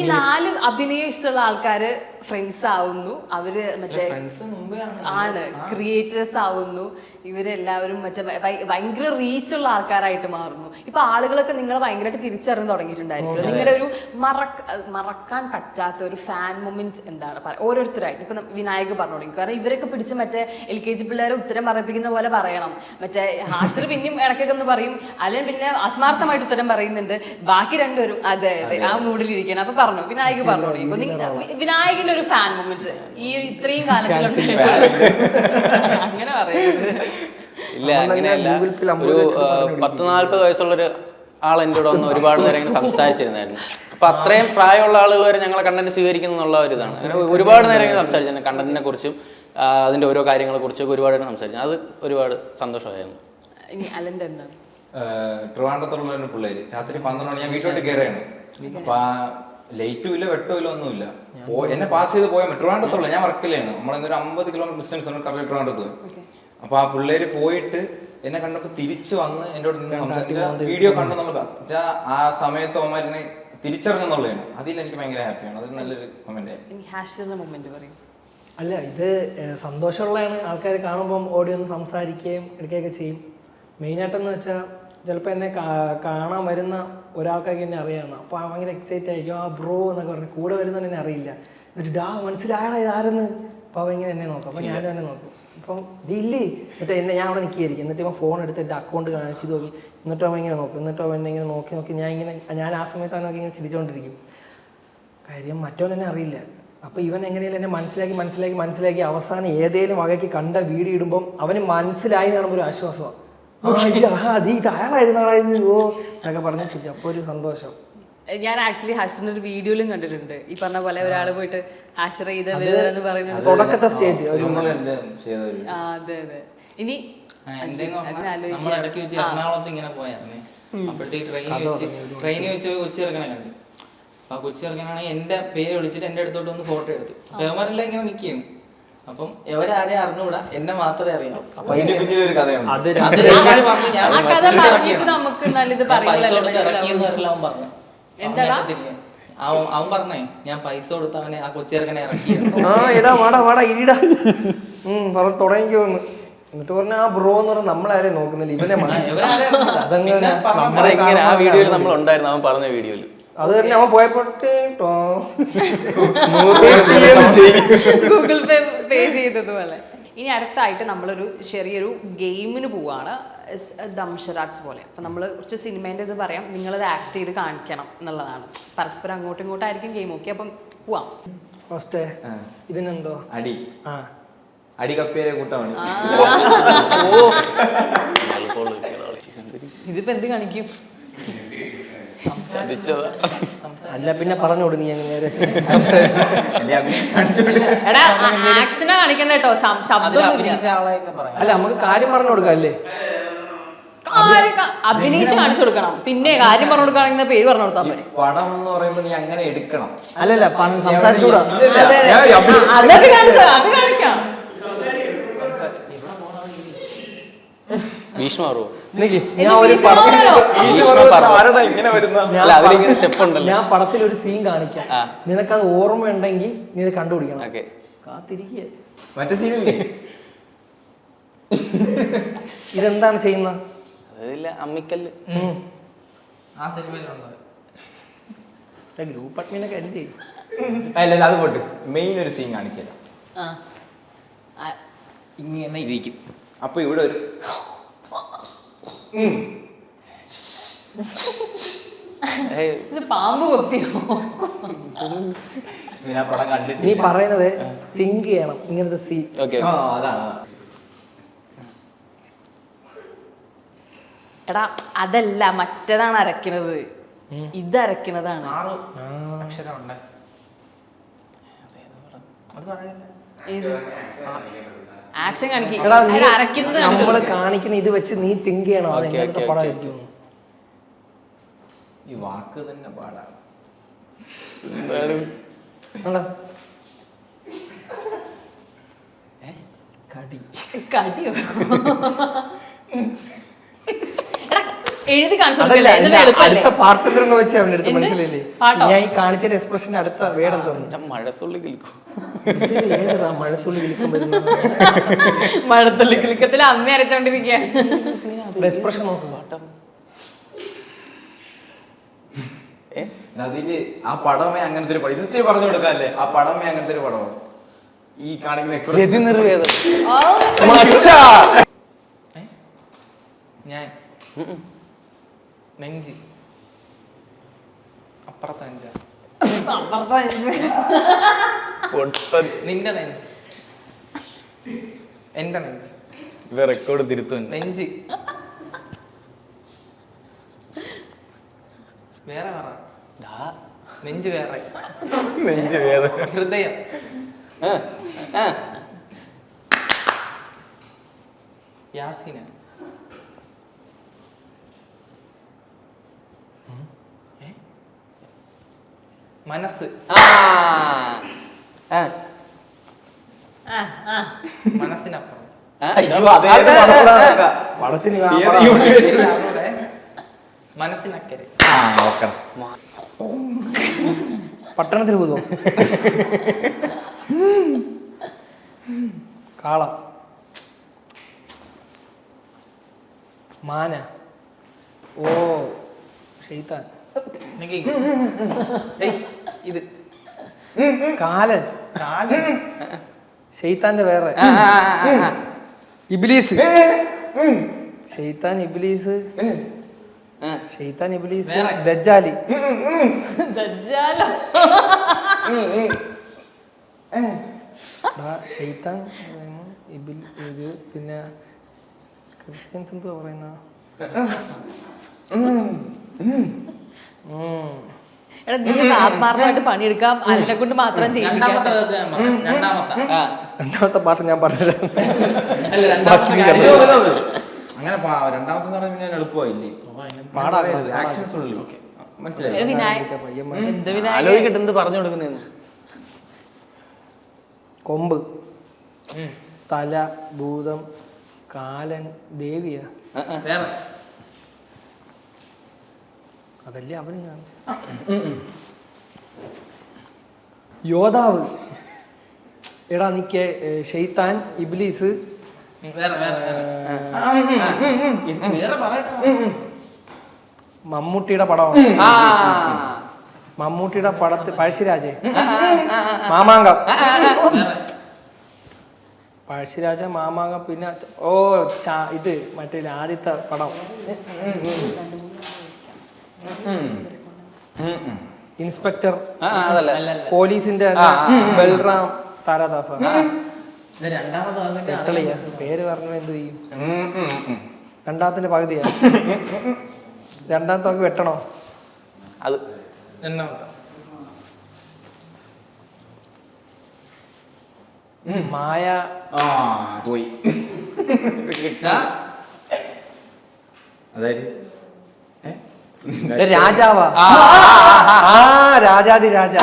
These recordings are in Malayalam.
ഈ 4 അഭിനയം ഇഷ്ടമുള്ള ആൾക്കാര് ഫ്രണ്ട്സ് ആവുന്നു, അവര് മറ്റേ ആണ് ക്രിയേറ്റേഴ്സ് ആവുന്നു, ഇവരെല്ലാവരും മറ്റേ ഭയങ്കര റീച്ചുള്ള ആൾക്കാരായിട്ട് മാറുന്നു. ഇപ്പൊ ആളുകളൊക്കെ നിങ്ങളെ ഭയങ്കരമായിട്ട് തിരിച്ചറിഞ്ഞ് തുടങ്ങിയിട്ടുണ്ടായിരിക്കും. നിങ്ങളുടെ ഒരു മറക്കാൻ പറ്റാത്ത ഒരു ഫാൻ മൊമെന്റ് എന്താണ് ഓരോരുത്തരായിട്ട്? ഇപ്പൊ വിനായക് പറഞ്ഞു തുടങ്ങി. കാരണം ഇവരൊക്കെ പിടിച്ച് മറ്റേ LKG പിള്ളേരെ ഉത്തരം പറയിപ്പിക്കുന്ന പോലെ പറയണം. മറ്റേ ഹാഷർ പിന്നെയും ഇടയ്ക്കൊക്കെ ഒന്ന് പറയും, അല്ലെങ്കിൽ പിന്നെ ആത്മാർത്ഥമായിട്ട് ഉത്തരം പറയുന്നുണ്ട്. ബാക്കി രണ്ടുപേരും അതെ അതെ ആ മൂഡിലിരിക്കണം. അപ്പൊ പറഞ്ഞു വിനായക് പറഞ്ഞു തുടങ്ങി. വിനായകിന്റെ ഒരു ഫാൻ മൊമെന്റ് ഈ ഇത്രയും കാലത്തിൽ അങ്ങനെ പറയുന്നത് ഇല്ല, അങ്ങനെയല്ല. ഒരു 10-40 വയസ്സുള്ളൊരു ആൾ എൻ്റെ കൂടെ വന്ന് ഒരുപാട് നേരം ഇങ്ങനെ സംസാരിച്ചിരുന്നായിരുന്നു. അപ്പൊ അത്രയും പ്രായമുള്ള ആളുകൾ വരെ ഞങ്ങളെ കണ്ടന്റ് സ്വീകരിക്കുന്നു എന്നുള്ള ഒരു ഇതാണ്. അങ്ങനെ ഒരുപാട് നേരം ഇങ്ങനെ സംസാരിച്ചു കണ്ടന്റിനെ കുറിച്ചും അതിന്റെ ഓരോ കാര്യങ്ങളെ കുറിച്ചൊക്കെ ഒരുപാട് സംസാരിച്ചു. അത് ഒരുപാട് സന്തോഷമായിരുന്നു. ട്രിവാൻഡ്രത്തുള്ള പിള്ളേര് രാത്രി 12 മണി ഞാൻ വീട്ടിലോട്ട് കയറിയാണ്. അപ്പൊ ലേറ്റും ഇല്ല വെട്ടവും ഇല്ല ഒന്നുമില്ല. എന്നെ പാസ് ചെയ്ത് പോയാൽ ട്രിവാൻഡ്രത്തുള്ള ഞാൻ വർക്കിലാണ്. നമ്മളെന്തൊരു 50 കിലോമീറ്റർ ഡിസ്റ്റൻസ് ആണ് കറക്റ്റ് ട്രിവാൻഡ്രത്ത്. അപ്പൊ ആ പിള്ളേര് പോയിട്ട് എന്നെ കണ്ടപ്പോ തിരിച്ചു വന്ന് എന്നോട് സംസാരിച്ച വീഡിയോ കണ്ടെന്നുള്ള ആ സമയത്ത് അവന്മാരിനെ തിരിച്ചറിഞ്ഞെന്നുള്ളതാണ്. അതിൽ എനിക്ക് ഭയങ്കര ഹാപ്പിയാണ്. അത് നല്ലൊരു മൊമെന്റ് ആയിരുന്നു. അല്ല, ഇത് സന്തോഷമുള്ളതാണ്. ആൾക്കാർ കാണുമ്പം ഓടി ഒന്ന് സംസാരിക്കുകയും എടുക്കുകയൊക്കെ ചെയ്യും. മെയിനായിട്ടെന്ന് വെച്ചാൽ ചിലപ്പോൾ എന്നെ കാണാൻ വരുന്ന ഒരാൾക്കൊക്കെ എന്നെ അറിയാമെന്ന്. അപ്പോൾ ഭയങ്കര എക്സൈറ്റ് ആയിരിക്കും. ആ ബ്രോ എന്നൊക്കെ പറഞ്ഞു. കൂടെ വരുന്നവൻ എന്നെ അറിയില്ല. എന്നിട്ട് മനസ്സിലായടാ ഇതാരെന്ന്. അപ്പോൾ അവൻ ഇങ്ങനെ എന്നെ നോക്കും. അപ്പോൾ ഞാനും എന്നെ നോക്കും. അപ്പം ഇല്ലേ എന്നിട്ട് എന്നെ ഞാൻ അവിടെ നിൽക്കുകയായിരിക്കും. എന്നിട്ട് ഇവൻ ഫോൺ എടുത്ത് എൻ്റെ അക്കൗണ്ട് കാണിച്ച് നോക്കി. എന്നിട്ട് അവൻ ഇങ്ങനെ നോക്കും. എന്നിട്ട് അവൻ എന്നെ ഇങ്ങനെ നോക്കി ഞാൻ ആ സമയത്ത് അവനൊക്കെ ഇങ്ങനെ ചിരിച്ചുകൊണ്ടിരിക്കും. കാര്യം മറ്റവൻ എന്നെ അറിയില്ല. അപ്പോൾ ഇവൻ എങ്ങനെയാലും എന്നെ മനസ്സിലാക്കി അവസാനം ഏതേലും വകയ്ക്ക് കണ്ട വീഡിയോ ഇടുമ്പം അവന് മനസ്സിലായി എന്ന് പറയുമ്പോൾ ഒരു ആശ്വാസമാണ്. എന്നൊക്കെ പറഞ്ഞു ചിരിച്ചു. അപ്പോൾ ഒരു സന്തോഷം. ഞാൻ ആക്ച്വലി ഹാഷറിന്റെ ഒരു വീഡിയോയിലും കണ്ടിട്ടുണ്ട്. ഈ പറഞ്ഞ പോലെ ഒരാള് പോയിട്ട് ഹാഷർ ചെയ്തെന്ന് പറയുന്നത് തുടക്കത്തെ സ്റ്റേജ്. അതെ അതെ. ഇനി നമ്മളിടയ്ക്ക് വെച്ച് എറണാകുളത്ത് ഇങ്ങനെ പോയായിരുന്നു. അപ്പോഴത്തേക്ക് ട്രെയിനിൽ വെച്ച് കൊച്ചിറക്കനെ കണ്ടു. ആ കൊച്ചിറക്കനാണെങ്കിൽ എന്റെ പേര് വിളിച്ചിട്ട് എന്റെ അടുത്തോട്ട് ഒന്ന് ഫോട്ടോ എടുത്തു. പേമാരെല്ലാം ഇങ്ങനെ നിൽക്കുകയാണ്. അപ്പം എവരാരെയും അറിഞ്ഞൂടാ, എന്നെ മാത്രമേ അറിയാവൂ. ഒരു കഥയാണ്. അവൻ പറഞ്ഞേ ഞാൻ പൈസ കൊടുത്ത് അവനെ ആ കൊച്ചിറക്കനെ ഇറക്കി. തുടങ്ങിക്കോന്ന് എന്നിട്ട് പറഞ്ഞ ആ ബ്രോ എന്ന് പറഞ്ഞാൽ നമ്മളാരെയും നോക്കുന്നില്ല, ഇവനെ ആ വീഡിയോയിൽ നമ്മൾ ഉണ്ടായിരുന്നു. അവൻ പറഞ്ഞ വീഡിയോയിൽ അത് തന്നെ അവൻ പോയപ്പോട്ട് ഗൂഗിൾ പേ ചെയ്തതുപോലെ. ഇനി അടുത്തായിട്ട് നമ്മളൊരു ചെറിയൊരു ഗെയിമിന് പോവാണ്, ദംഷറാട്സ് പോലെ. അപ്പം നമ്മൾ കുറച്ച് സിനിമേൻ്റെ ഇത് പറയാം, നിങ്ങളത് ആക്ട് ചെയ്ത് കാണിക്കണം എന്നുള്ളതാണ്. പരസ്പരം അങ്ങോട്ടും ഇങ്ങോട്ടായിരിക്കും ഗെയിം. ഓക്കെ, അപ്പം പോവാം. ഫസ്റ്റ് ഇതിനെന്തോ അടി കപ്പിയെ കൂട്ടാണ്. ഇതിപ്പോ എന്ത് കാണിക്കും? അല്ല പിന്നെ പറഞ്ഞോട് നീ നേരെ. എടാ ആക്ഷനാ കാണിക്കണ്ട കേട്ടോ, ശബ്ദം. അല്ല നമുക്ക് കാര്യം പറഞ്ഞു കൊടുക്കാം. അല്ലേ അഭിനയിച്ച് കാണിച്ചു കൊടുക്കണം. പിന്നെ കാര്യം പറഞ്ഞു കൊടുക്കുകയാണെങ്കിൽ പേര് പറഞ്ഞു കൊടുത്താൽ മതി. പടം എന്ന് പറയുമ്പോ നീ അങ്ങനെ എടുക്കണം. അല്ലല്ല സംസാരിച്ചൂടാ. അത് കാണിക്കാം. ഞാൻ പടത്തിൽ ഒരു സീൻ കാണിക്കാം, നിനക്കത് ഓർമ്മയുണ്ടെങ്കിൽ നീ ഇത് കണ്ടുപിടിക്കണം. കാത്തിരിക്കുക. മറ്റേ സീനില്ലേ ഇതെന്താണ് ചെയ്യുന്നത്? അമ്മിക്കല്ല്. ആ സിനിമയിലുണ്ടോ ഗ്രൂപ്പ് അഡ്മിനൊക്കെ അല്ലേ? അല്ലല്ല അത് പോട്ട്. മെയിൻ ഒരു സീൻ കാണിച്ചു തരാം. ഇങ്ങനെ ഇരിക്കും. അപ്പൊ ഇവിടെ ഒരു പാമ്പ് കൊത്തിയോ? പടം കണ്ടിട്ട് നീ പറയുന്നത് തിങ്ക് ചെയ്യണം. ഇങ്ങനത്തെ സീൻ അതാണ്. എടാ അതല്ല, മറ്റേതാണ് അരക്കണത്, ഇത് അരക്കണതാണ്. ആക്ഷൻ നമ്മള് കാണിക്കുന്ന ഇത് വെച്ച് നീ തിങ്ക് ചെയ്യണം. അത് എങ്ങനത്തെ പടമായിരിക്കും? ഈ വാക്ക് തന്നെ പാടാണ്. കടിയോ? എഴുതി കാണിച്ചു അതല്ല, കൊടുക്കല്ലേ? ഇതിന്റെ എന്ത് എളുപ്പല്ലേ? അടുത്ത പാർട്ട് വെച്ച് അവന്റെ അടുത്ത് എന്ത്? മനസ്സിലായില്ലേ? പാട്ടോ? ഞാൻ ഈ കാണിച്ച എക്സ്പ്രഷൻ അടുത്ത വേടം തോന്നുന്നു. മഴത്തുള്ളി കിൽക്കും. ഏതാ മഴത്തുള്ളി വിളിക്കാൻ വരുന്നത്? മഴത്തുള്ളി കിളിക്കത്തിൽ അമ്മ അരച്ചോണ്ടിരിക്കുക. എക്സ്പ്രഷൻ നോക്കും. അതില് ആ പടമേ അങ്ങനത്തെ ഒരു പടം ഇത്തിരി പറഞ്ഞു കൊടുക്കാല്ലേ, ആ പടമേ അങ്ങനത്തെ ഒരു പടമാണ് ഈ കാണിക്കുന്ന expression. രതിനിർവേദം. ഞാൻ നെഞ്ചി അപ്പുറത്തെ നെഞ്ച നിന്റെ നെഞ്ച് എന്റെ നെഞ്ച് ഇവ റെക്കോർഡ് തിരുത്തുന്നു. നെഞ്ച് വേറെ പറ. നെഞ്ച് വേറെ, നെഞ്ച് വേദന. ഹൃദയം യാസീന മനസ്സ് മനസ്സിനപ്പുറം പടത്തിന് അവിടെ മനസ്സിനക്കരെ പട്ടണത്തിന് പോകുമോ? കാള, മാന, ഓ ഷെയ്ത്താൻ, ഇത് കാലൻ, കാലം ഷെയ്ത്താന്റെ വേറെ, ഇബ്ലീസ്, ഷെയ്ത്താൻ ഇബ്ലീസ്, ഷെയ്ത്താൻ ഇബ്ലീസ്, വേറെ. ദജ്ജാലി, ദജ്ജാലോ? ഷെയ്ത്താൻ ഇത് പിന്നെ ക്രിസ്ത്യൻസ് എന്തുവാ പറയുന്ന എടാ നീ ആത്മാർത്ഥമായിട്ട് പണിയെടുക്കാം, അതിനെ കൊണ്ട് മാത്രം ചെയ്യിപ്പിക്കാം. രണ്ടാമത്തെ വേർഡ് ഞാൻ പറയാം. രണ്ടാമത്തെ പാട്ട് ഞാൻ പറഞ്ഞുതരാം. അല്ല, രണ്ടാമത്തെ കാര്യം. അങ്ങനെ രണ്ടാമത്തെ പറഞ്ഞാൽ പിന്നെ എളുപ്പമായില്ലേ, ആക്ഷൻസ് ഉള്ളു. മനസ്സിലായി. എടാ വിനായക, എന്ത് വിനായക? ആലോചിക്കട്ടെ എന്ത് പറഞ്ഞു കൊടുക്കുന്നതെന്ന്. കൊമ്പ്, തല, ഭൂതം, കാലൻ, ദേവിയാ, വേറെ അതല്ലേ അവനും കാണിച്ചു. യോദ്ധാവ്, എടാ നിക്ക് ഷെയ്ത്താൻ ഇബ്ലീസ്, വേറെ വേറെ വേറെ പറയട്ടെ. മമ്മൂട്ടിയുടെ പടമാണ്. മമ്മൂട്ടിയുടെ പടത്തിൽ പഴശ്ശിരാജ്, മാമാങ്കം, പഴശ്ശിരാജ, മാമാങ്കം, പിന്നെ ഇത് മറ്റേ ആദ്യത്തെ പടം ഇൻസ്പെക്ടർ, പോലീസിന്റെ ബൽറാം താരാദാസ. ഇത് രണ്ടാമത്തെ എട്ടളിയാ പേര് പറഞ്ഞു എന്ത് ചെയ്യും? രണ്ടാമത്തിന്റെ പകുതിയാ. രണ്ടാമത്തെ നമുക്ക് വെട്ടണോ? അത് രണ്ടാമത്തെ മായ, പോയി അതായത് രാജാവാ. രാജാതി രാജ,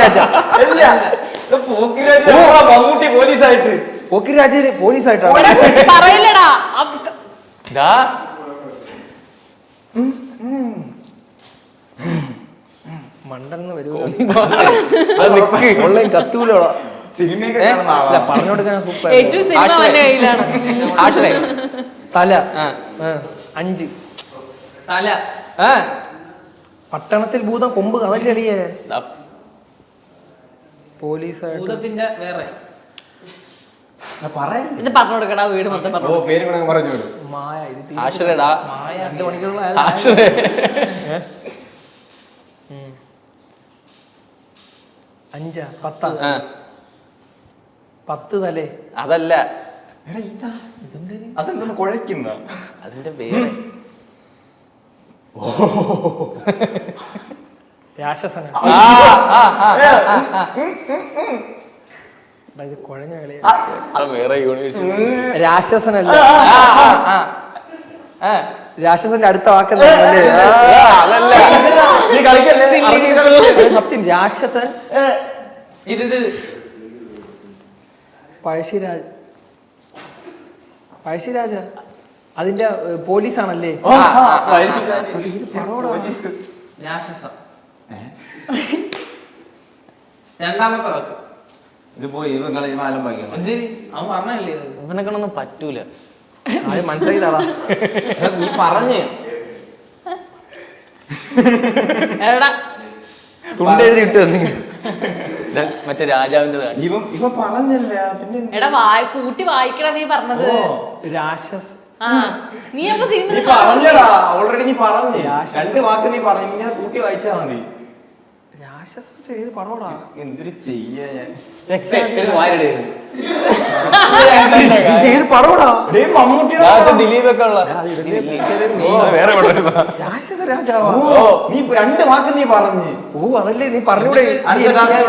രാജ, മമ്മൂട്ടി പോലീസായിട്ട് പോക്കിരാജ് പോലീസായിട്ടാണ്. പറയില്ലടാ. മണ്ടെന്ന് വരുമോ? ഓൺലൈൻ കത്തൂലോടാ. സിനിമയൊക്കെ കാണുന്ന ആളാ. പറഞ്ഞു കൊടുക്കാൻ സൂപ്പർ. ഏറ്റവും സിനിമ അവന്റെ കയ്യിലാണ്. തല 5, തല പട്ടണത്തിൽ ഭൂതം, കൊമ്പ്, അതൊക്കെ അടിയേ. പോലീസായിട്ട് ഭൂതത്തിന്റെ വേറെ പറയാൻ ഇത് പറഞ്ഞു കൊടുക്കടാ, വീട് മൊത്തം പറഞ്ഞു. പേര് കൂടെ പറഞ്ഞു വിടും. മായ, ഇത് ആശ്രയടാ. 2 മണിക്കുള്ള 5, 10, 10 തലേ. അതല്ല, അതെന്താണ് കുഴയ്ക്കുന്ന അതിന്റെ വേറെ രാക്ഷസന. ഇത് കുഴഞ്ഞ കളിയാ. വേറെ യൂണിവേഴ്സിറ്റി. രാക്ഷസനല്ല, രാക്ഷസന്റെ അടുത്ത വാക്കല്ലേ? അതല്ല, നീ കളിക്കല്ലേ സത്യം. രാക്ഷസൻ ഇത് പഴശ്ശിരാജ, പഴശ്ശിരാജ, അതിന്റെ പോലീസാണല്ലേ? രാക്ഷസം. രണ്ടാമത്തെ വാക്ക് ഇത് പോയി ഇവങ്ങളെ മാലം വാങ്ങിക്കാൻ എന്തിന് അവൻ പറഞ്ഞല്ലേ ഇത്? ഇവനെ കൊണ്ടൊന്നും പറ്റൂല. അത് മനസ്സിലാക്കിയതാടാ. നീ പറഞ്ഞ് എടാ തുണ്ടെഴുതി ഇട്ട് വന്നിങ്ങനെ. മറ്റേ രാജാവിന്റെ ഇവ പറഞ്ഞല്ല പിന്നെ എടാ കൂട്ടി വായിക്കടാ നീ പറഞ്ഞത്. രാക്ഷസ്. ആ നീ അപ്പൊ നീ സിനിമ പറഞ്ഞടാ ഓൾറെഡി നീ പറഞ്ഞ് 2 വാക്ക് നീ പറഞ്ഞു ഇങ്ങനെ കൂട്ടി വായിച്ചാ മതി. രാക്ഷസ് ഏത് പടോടാ? എന്തൊരു ചെയ്യാ ഞാൻ ഏത് പടോടാ? ദിലീപ് ഒക്കെ ഉള്ള വേറെ രാക്ഷസ രാജാവാ? നീ 2 വാക്ക് നീ പറഞ്ഞ് ഓ അതല്ലേ നീ പറഞ്ഞൂടെ? അടുത്ത ടാസ്ക്